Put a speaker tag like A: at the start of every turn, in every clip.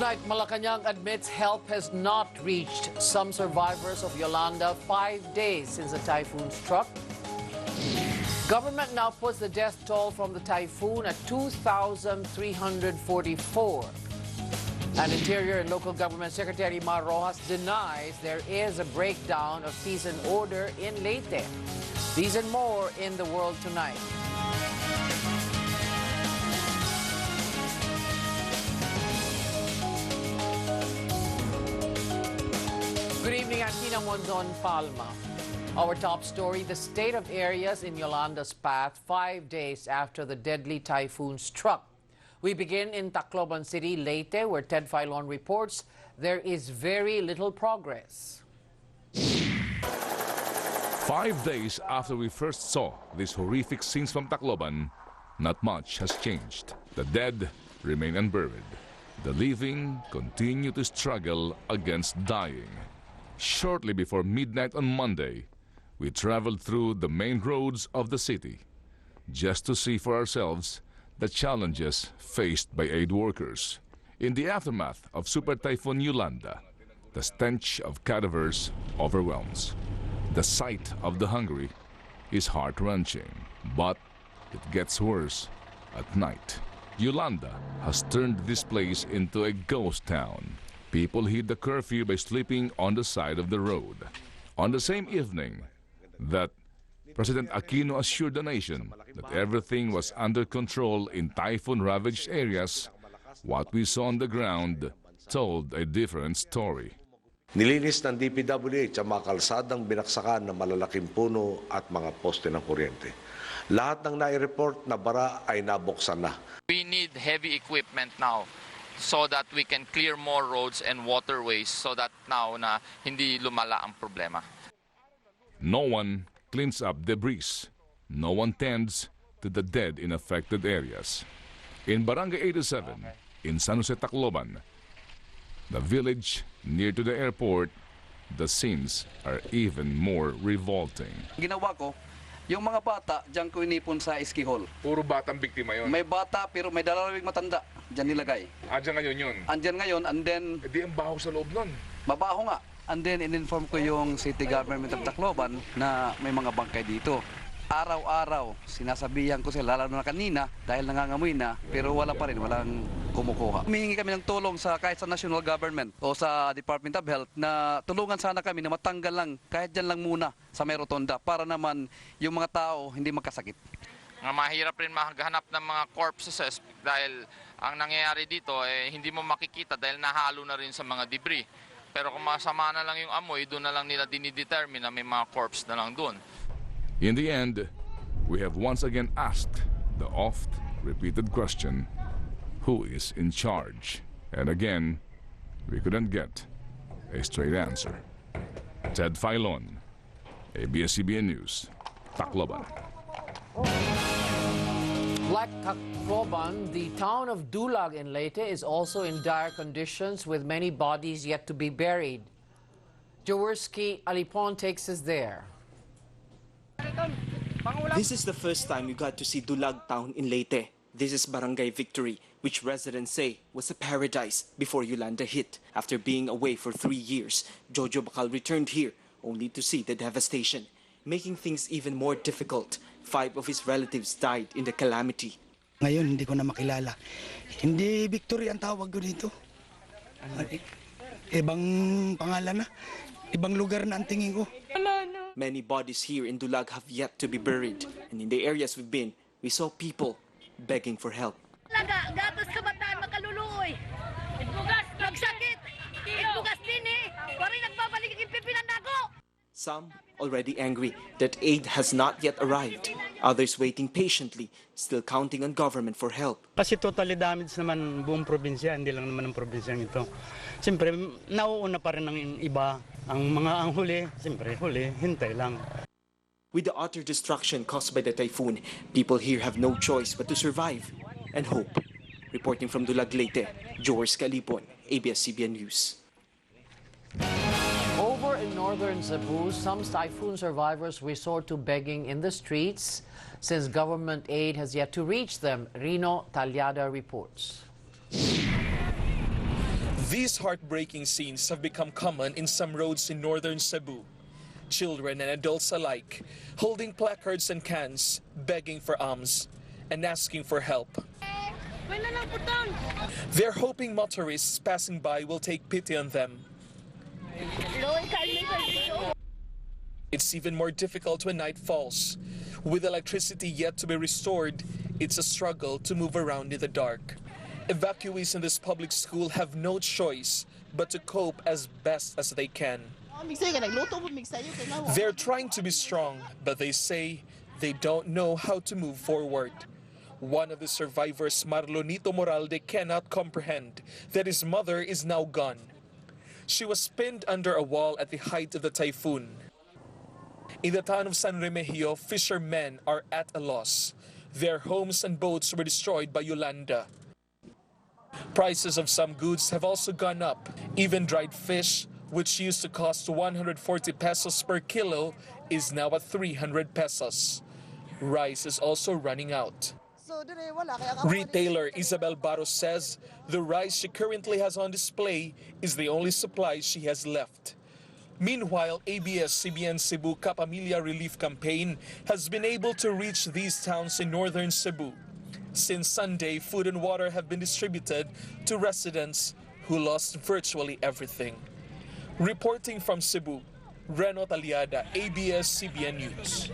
A: Tonight, Malacanang admits help has not reached some survivors of Yolanda 5 days since the typhoon struck. Government now puts the death toll from the typhoon at 2,344. And Interior and Local Government Secretary Mar Rojas denies there is a breakdown of peace and order in Leyte. These and more in The World Tonight. Good evening, I'm Tina Monzon Palma. Our top story, the state of areas in Yolanda's path 5 days after the deadly typhoon struck. We begin in Tacloban City, Leyte, where Ted Filon reports there is very little progress.
B: 5 days after we first saw these horrific scenes from Tacloban, not much has changed. The dead remain unburied. The living continue to struggle against dying. Shortly before midnight on Monday, we traveled through the main roads of the city just to see for ourselves the challenges faced by aid workers. In the aftermath of Super Typhoon Yolanda, the stench of cadavers overwhelms. The sight of the hungry is heart-wrenching, but it gets worse at night. Yolanda has turned this place into a ghost town. People hid the curfew by sleeping on the side of the road. On the same evening that President Aquino assured the nation that everything was under control in typhoon-ravaged areas, what we saw on the ground told a different story.
C: Nilinis ng DPWH ang mga kalsadang binaksakan ng malalaking puno at mga poste ng kuryente. Lahat ng nai-report na bara ay nabuksan na.
D: We need heavy equipment now so that we can clear more roads and waterways so that now na hindi lumala ang problema.
B: No one cleans up debris. No one tends to the dead in affected areas. In Barangay 87, in San Jose, Tacloban, the village near to the airport, the scenes are even more revolting.
E: Ginawa ko, yung mga bata, diyan ko inipon sa ski hall.
F: Puro batang biktima yon.
E: May bata pero may dalawang matanda, diyan nilagay.
F: Diyan ngayon yun?
E: Andyan ngayon, and then...
F: Di ang baho sa loob nun.
E: Mabaho nga. And then, in-inform ko yung city government of Tacloban na may mga bangkay dito. Araw-araw, sinasabihan ko sila, lalo na kanina, dahil nangangamoy na, pero wala pa rin, walang kumukuha. Humihingi kami ng tulong kahit sa national government o sa Department of Health na tulungan sana kami na matanggal lang, kahit dyan lang muna sa may rotonda, para naman yung mga tao hindi magkasakit.
D: Mahirap rin maghanap ng mga corpses dahil ang nangyayari dito hindi mo makikita dahil nahalo na rin sa mga debris. Pero kung masama na lang yung amoy, doon na lang nila dinidetermine na may mga corpse na lang doon.
B: In the end, we have once again asked the oft-repeated question, who is in charge? And again, we couldn't get a straight answer. Ted Filon, ABS-CBN News, Tacloban.
A: Like Tacloban, the town of Dulag in Leyte is also in dire conditions with many bodies yet to be buried. Jaworski Alipon takes us there.
G: This is the first time you got to see Dulag town in Leyte. This is Barangay Victory, which residents say was a paradise before Yolanda hit. After being away for 3 years, Jojo Bakal returned here only to see the devastation. Making things even more difficult, 5 of his relatives died in the calamity.
H: Ngayon, hindi ko na makilala. Hindi Victory ang tawag ko dito. Ibang pangalan na. Ibang lugar na ang tingin ko.
G: Many bodies here in Dulag have yet to be buried. And in the areas we've been, we saw people begging for help.
I: Gatos kabataan makaluluoy. Itbugas, magsakit. Itbugas din eh. Wari nagbabalik ang pipinan nako.
G: Some already angry that aid has not yet arrived. Others waiting patiently, still counting on government for help.
H: Kasi totally damaged naman buong probinsya, hindi lang naman ang probinsyang ito. Siyempre, nauuna pa rin ang iba. Ang huli, siyempre, hintay lang.
G: With the utter destruction caused by the typhoon, people here have no choice but to survive and hope. Reporting from Dulag, Leyte, George Calipon, ABS-CBN News.
A: Over in northern Cebu, some typhoon survivors resort to begging in the streets since government aid has yet to reach them. Rino Talyada reports.
J: These heartbreaking scenes have become common in some roads in northern Cebu. Children and adults alike holding placards and cans, begging for alms and asking for help. They're hoping motorists passing by will take pity on them. It's even more difficult when night falls. With electricity yet to be restored, it's a struggle to move around in the dark. Evacuees in this public school have no choice but to cope as best as they can. They're trying to be strong, but they say they don't know how to move forward. One of the survivors, Marlonito Moralde, cannot comprehend that his mother is now gone. She was pinned under a wall at the height of the typhoon. In the town of San Remigio, fishermen are at a loss. Their homes and boats were destroyed by Yolanda. Prices of some goods have also gone up. Even dried fish, which used to cost 140 pesos per kilo, is now at 300 pesos. Rice is also running out. Retailer Isabel Barros says the rice she currently has on display is the only supply she has left. Meanwhile, ABS-CBN Cebu Kapamilya Relief Campaign has been able to reach these towns in northern Cebu. Since Sunday, food and water have been distributed to residents who lost virtually everything. Reporting from Cebu, Reno Taliada, ABS-CBN News.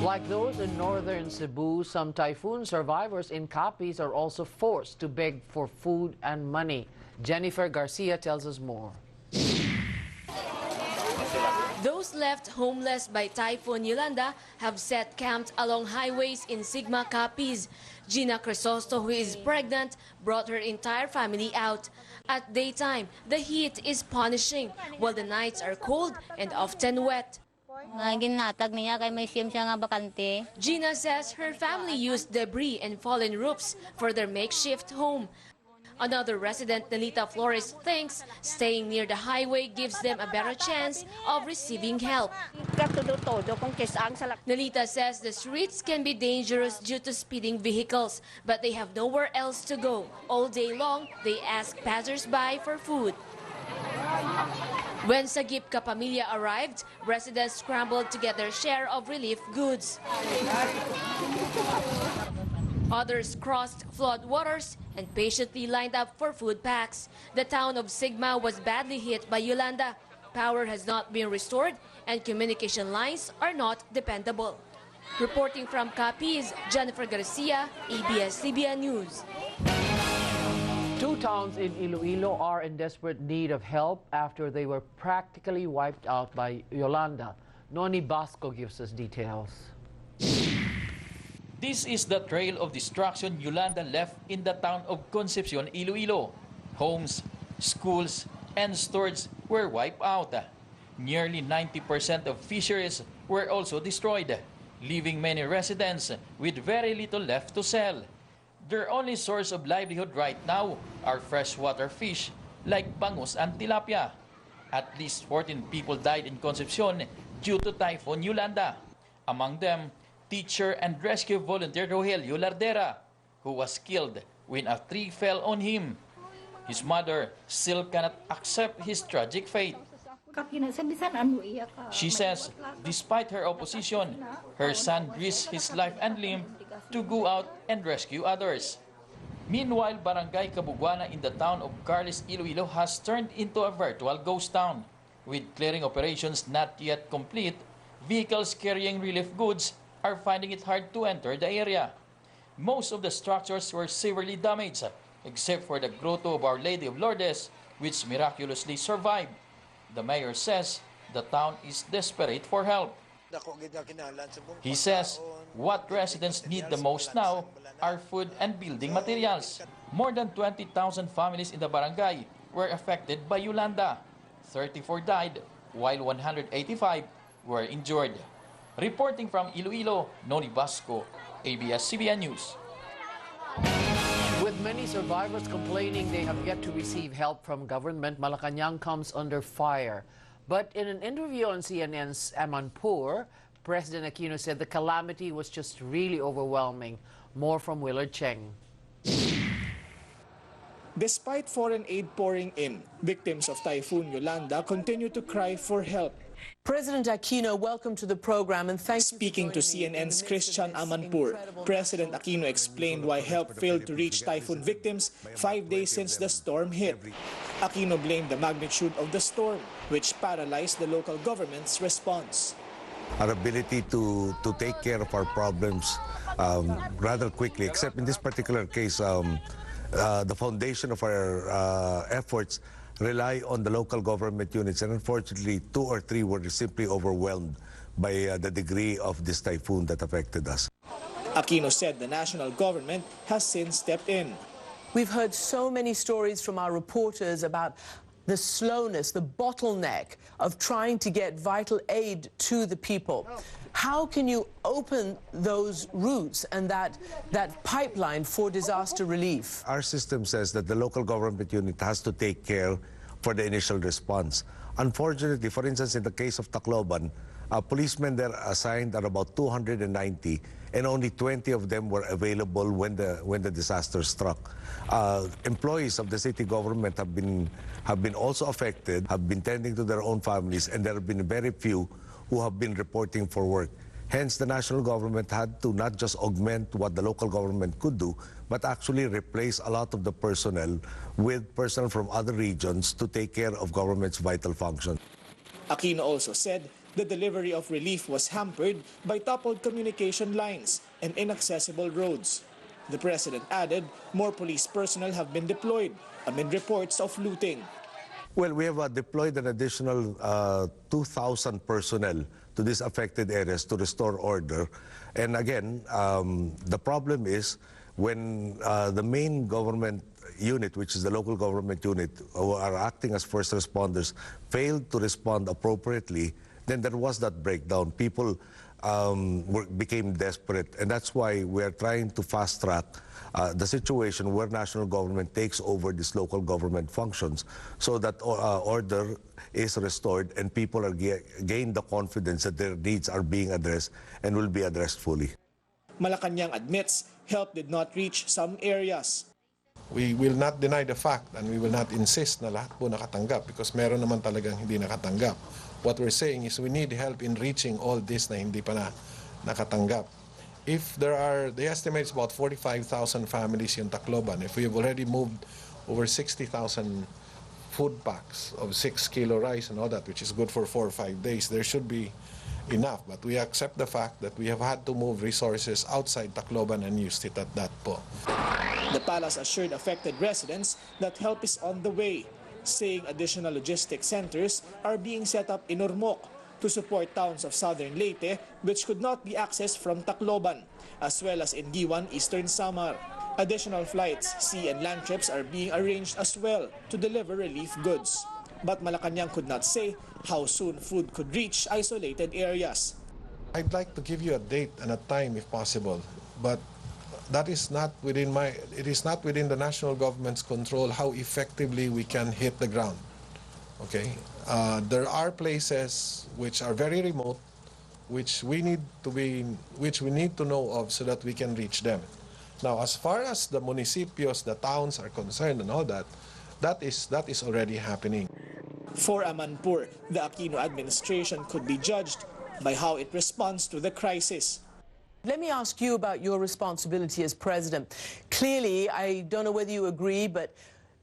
A: Like those in northern Cebu, some typhoon survivors in Capiz are also forced to beg for food and money. Jennifer Garcia tells us more.
K: Those left homeless by Typhoon Yolanda have set camp along highways in Sigma, Capiz. Gina Crisosto, who is pregnant, brought her entire family out. At daytime, the heat is punishing, while the nights are cold and often wet. Gina says her family used debris and fallen roofs for their makeshift home. Another resident, Nelita Flores, thinks staying near the highway gives them a better chance of receiving help. Nelita says the streets can be dangerous due to speeding vehicles, but they have nowhere else to go. All day long, they ask passers-by for food. When Sagip Kapamilya arrived, residents scrambled to get their share of relief goods. Others crossed flood waters and patiently lined up for food packs. The town of Sigma was badly hit by Yolanda. Power has not been restored and communication lines are not dependable. Reporting from Capiz, Jennifer Garcia, ABS-CBN News.
A: Two towns in Iloilo are in desperate need of help after they were practically wiped out by Yolanda. Noni Basco gives us details.
L: This is the trail of destruction Yolanda left in the town of Concepcion, Iloilo. Homes, schools, and stores were wiped out. Nearly 90% of fisheries were also destroyed, leaving many residents with very little left to sell. Their only source of livelihood right now are freshwater fish like bangus and tilapia. At least 14 people died in Concepcion due to Typhoon Yolanda. Among them, teacher and rescue volunteer Rogelio Lardera, who was killed when a tree fell on him. His mother still cannot accept his tragic fate. She says, despite her opposition, her son risked his life and limb to go out and rescue others. Meanwhile, Barangay Cabuguana in the town of Carles, Iloilo has turned into a virtual ghost town. With clearing operations not yet complete, vehicles carrying relief goods are finding it hard to enter the area. Most of the structures were severely damaged, except for the Grotto of Our Lady of Lourdes, which miraculously survived. The mayor says the town is desperate for help. He says what residents need the most now are food and building materials. More than 20,000 families in the barangay were affected by Yolanda. 34 died, while 185 were injured. Reporting from Iloilo, Noni Basco, ABS-CBN News.
A: With many survivors complaining they have yet to receive help from government, Malacanang comes under fire. But in an interview on CNN's Amanpour, President Aquino said the calamity was just really overwhelming. More from Willard Cheng.
J: Despite foreign aid pouring in, victims of Typhoon Yolanda continue to cry for help.
M: President Aquino, welcome to the program and thank you.
J: Speaking to CNN's Christian Amanpour, President Aquino explained why help failed to reach typhoon victims 5 days since the storm hit. Aquino blamed the magnitude of the storm, which paralyzed the local government's response.
C: Our ability to take care of our problems rather quickly, except in this particular case, the foundation of our efforts rely on the local government units, and unfortunately 2 or 3 were simply overwhelmed by the degree of this typhoon that affected us.
J: Aquino said the national government has since stepped in.
M: We've heard so many stories from our reporters about the slowness, the bottleneck of trying to get vital aid to the people. How can you open those routes and that pipeline for disaster relief?
C: Our system says that the local government unit has to take care for the initial response. Unfortunately, for instance, in the case of Tacloban, policemen there assigned are about 290, and only 20 of them were available when the disaster struck. Employees of the city government have been also affected, have been tending to their own families, and there have been very few who have been reporting for work. Hence, the national government had to not just augment what the local government could do, but actually replace a lot of the personnel with personnel from other regions to take care of government's vital function.
J: Aquino also said the delivery of relief was hampered by toppled communication lines and inaccessible roads. The president added more police personnel have been deployed amid reports of looting.
C: Well, we have deployed an additional 2,000 personnel to these affected areas to restore order. And again, the problem is when the main government unit, which is the local government unit, who are acting as first responders, failed to respond appropriately, then there was that breakdown. People became desperate, and that's why we are trying to fast-track the situation where national government takes over these local government functions so that order is restored and people are gain the confidence that their needs are being addressed and will be addressed fully.
J: Malacanang admits help did not reach some areas.
N: We will not deny the fact and we will not insist na lahat po nakatanggap because meron naman talagang hindi nakatanggap. What we're saying is we need help in reaching all this na hindi pa na nakatanggap. If there are, the estimate is about 45,000 families in Tacloban. If we have already moved over 60,000 food packs of 6 kilo rice and all that, which is good for 4 or 5 days, there should be enough. But we accept the fact that we have had to move resources outside Tacloban and used it at that po.
J: The palace assured affected residents that help is on the way, saying additional logistic centers are being set up in Ormoc to support towns of southern Leyte which could not be accessed from Tacloban, as well as in Giwan, Eastern Samar. Additional flights, sea and land trips are being arranged as well to deliver relief goods. But Malacanang could not say how soon food could reach isolated areas.
N: I'd like to give you a date and a time if possible, but that is not within it is not within the national government's control how effectively we can hit the ground. Okay, there are places which are very remote, which we need to know of so that we can reach them. Now, as far as the municipios, the towns are concerned and all that, that is already happening.
J: For Amanpour, the Aquino administration could be judged by how it responds to the crisis.
M: Let me ask you about your responsibility as president. Clearly, I don't know whether you agree, but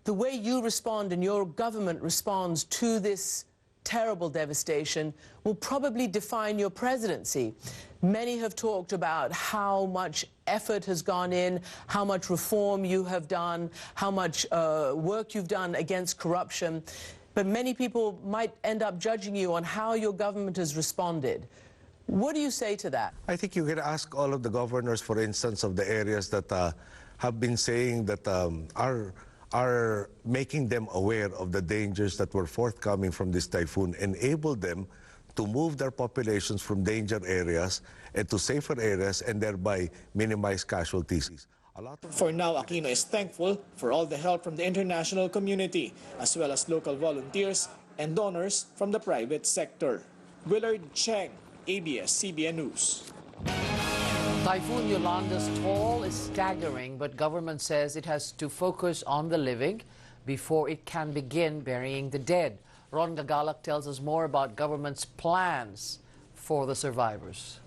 M: the way you respond and your government responds to this terrible devastation will probably define your presidency. Many have talked about how much effort has gone in, how much reform you have done, how much work you've done against corruption. But many people might end up judging you on how your government has responded. What do you say to that?
C: I think you can ask all of the governors, for instance, of the areas that have been saying that are making them aware of the dangers that were forthcoming from this typhoon, enable them to move their populations from danger areas and to safer areas and thereby minimize casualties.
J: For now, Aquino is thankful for all the help from the international community, as well as local volunteers and donors from the private sector. Willard Cheng, ABS-CBN News.
A: Typhoon Yolanda's toll is staggering, but government says it has to focus on the living before it can begin burying the dead. Ron Gagalak tells us more about government's plans for the survivors.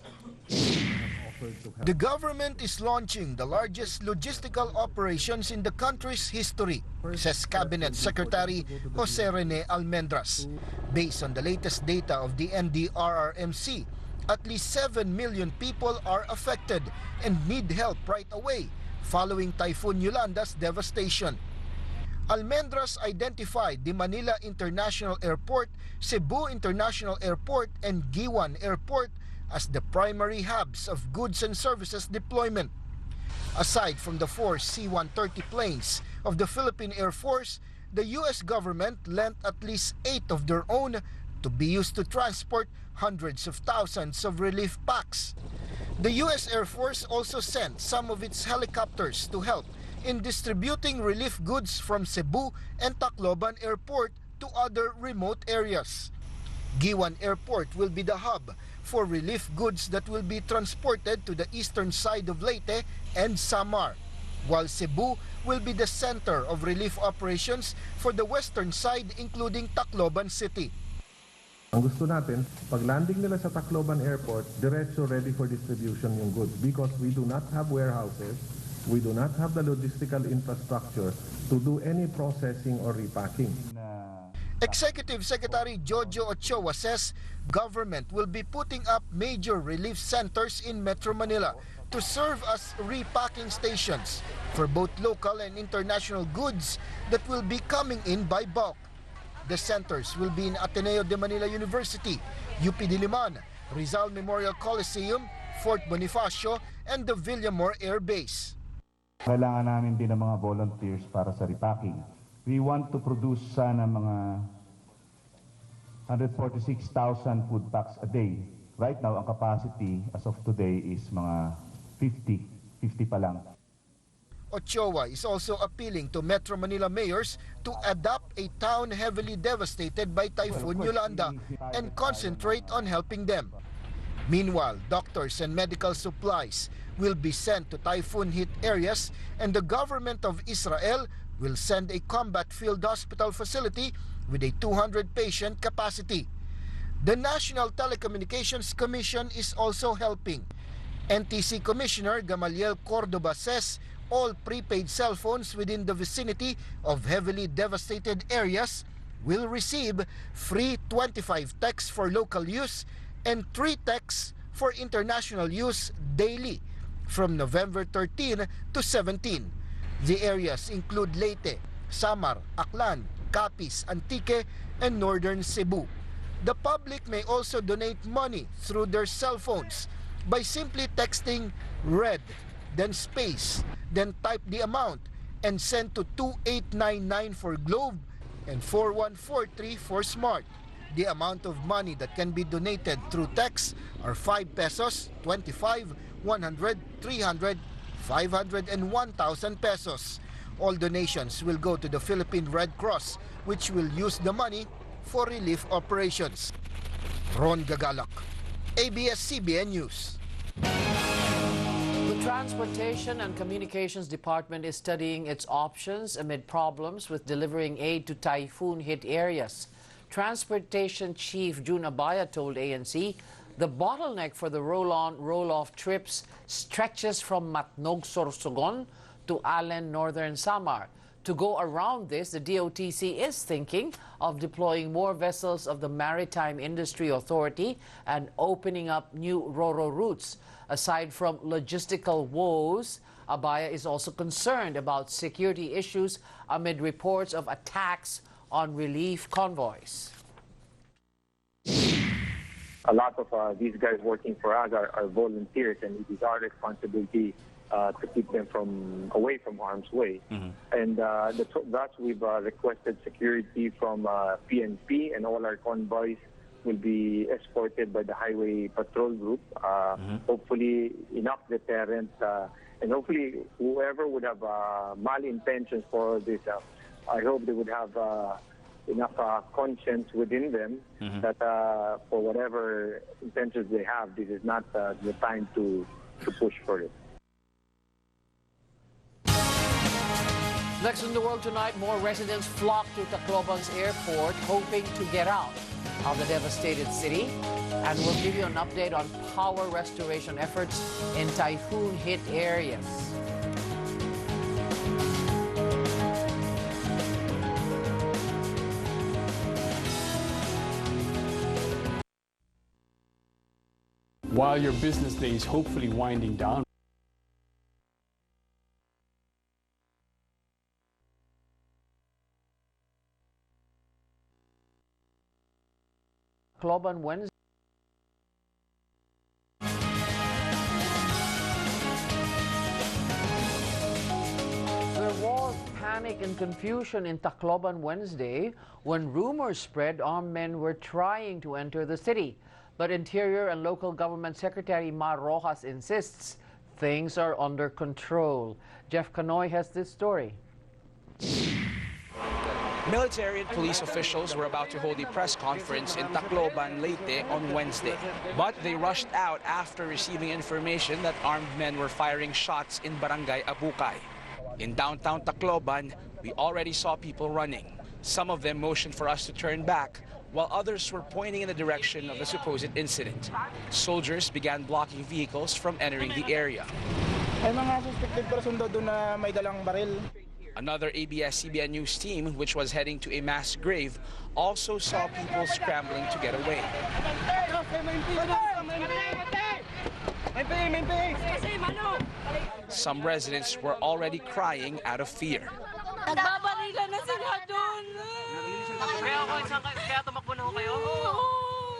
O: The government is launching the largest logistical operations in the country's history, says Cabinet Secretary Jose Rene Almendras. Based on the latest data of the NDRRMC, at least 7 million people are affected and need help right away following Typhoon Yolanda's devastation. Almendras identified the Manila International Airport, Cebu International Airport, and Giwan Airport as the primary hubs of goods and services deployment. Aside from the 4 C-130 planes of the Philippine Air Force, the U.S. government lent at least 8 of their own to be used to transport hundreds of thousands of relief packs. The U.S. Air Force also sent some of its helicopters to help in distributing relief goods from Cebu and Tacloban Airport to other remote areas. Giwan Airport will be the hub for relief goods that will be transported to the eastern side of Leyte and Samar, while Cebu will be the center of relief operations for the western side, including Tacloban City.
N: Ang gusto natin, pag landing nila sa Tacloban Airport, diretso ready for distribution yung goods because we do not have warehouses, we do not have the logistical infrastructure to do any processing or repacking.
O: Executive Secretary Jojo Ochoa says government will be putting up major relief centers in Metro Manila to serve as repacking stations for both local and international goods that will be coming in by bulk. The centers will be in Ateneo de Manila University, UP Diliman, Rizal Memorial Coliseum, Fort Bonifacio, and the Villamor Air Base.
P: Kailangan namin din ng mga volunteers para sa repacking. We want to produce sana mga 146,000 food packs a day. Right now, ang capacity as of today is mga 50 pa lang.
O: Ochoa is also appealing to Metro Manila mayors to adopt a town heavily devastated by Typhoon Yolanda and concentrate on helping them. Meanwhile, doctors and medical supplies will be sent to typhoon-hit areas, and the government of Israel will send a combat field hospital facility with a 200-patient capacity. The National Telecommunications Commission is also helping. NTC Commissioner Gamaliel Cordoba says all prepaid cell phones within the vicinity of heavily devastated areas will receive free 25 texts for local use and 3 texts for international use daily from November 13 to 17. The areas include Leyte, Samar, Aklan, Capiz, Antique, and Northern Cebu. The public may also donate money through their cell phones by simply texting RED, then space, then type the amount and send to 2899 for Globe and 4143 for Smart. The amount of money that can be donated through text are 5 pesos, 25, 100, 300, 500, and 1,000 pesos. All donations will go to the Philippine Red Cross, which will use the money for relief operations. Ron Gagalak, ABS-CBN News.
A: The Transportation and Communications Department is studying its options amid problems with delivering aid to typhoon-hit areas. Transportation Chief June Abaya told ANC the bottleneck for the roll-on, roll-off trips stretches from Matnog, Sorsogon to Allen, Northern Samar. To go around this, the DOTC is thinking of deploying more vessels of the Maritime Industry Authority and opening up new RoRo routes. Aside from logistical woes, Abaya is also concerned about security issues amid reports of attacks on relief convoys.
Q: A lot of these guys working for us are volunteers, and it is our responsibility to keep them away from harm's way. And that's we've requested security from PNP, and all our convoys will be escorted by the Highway Patrol Group. Hopefully enough deterrent, and hopefully whoever would have malintentions for this, I hope they would have enough conscience within them that for whatever intentions they have, this is not the time to to push for it.
A: Next in the world tonight, more residents flock to Tacloban's airport hoping to get out of the devastated city. And we'll give you an update on power restoration efforts in typhoon-hit areas.
R: While your business day is hopefully winding down,
A: Tacloban Wednesday. There was panic and confusion in Tacloban Wednesday when rumors spread armed men were trying to enter the city. But Interior and Local Government Secretary Mar Rojas insists things are under control. Jeff Canoy has this story.
S: Military and police officials were about to hold a press conference in Tacloban, Leyte on Wednesday. But they rushed out after receiving information that armed men were firing shots in Barangay Abukay. In downtown Tacloban, we already saw people running. Some of them motioned for us to turn back, while others were pointing in the direction of the supposed incident. Soldiers began blocking vehicles from entering the area.
T: May mga suspected person doon na may dalang baril.
S: Another ABS-CBN News team, which was heading to a mass grave, also saw people scrambling to get away. Some residents were already crying out of fear.
I: Nagbabarilan na sila doon.
U: Kaya tumakbo na ho kayo?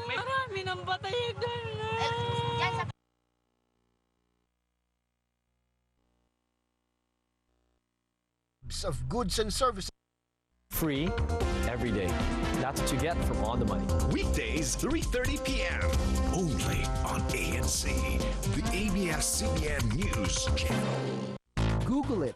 I: Marami nang batay doon.
O: Of goods and services.
V: Free every day. That's what you get from On the Money.
W: Weekdays, 3:30 p.m. Only on ANC, the ABS-CBN News Channel.
X: Google it.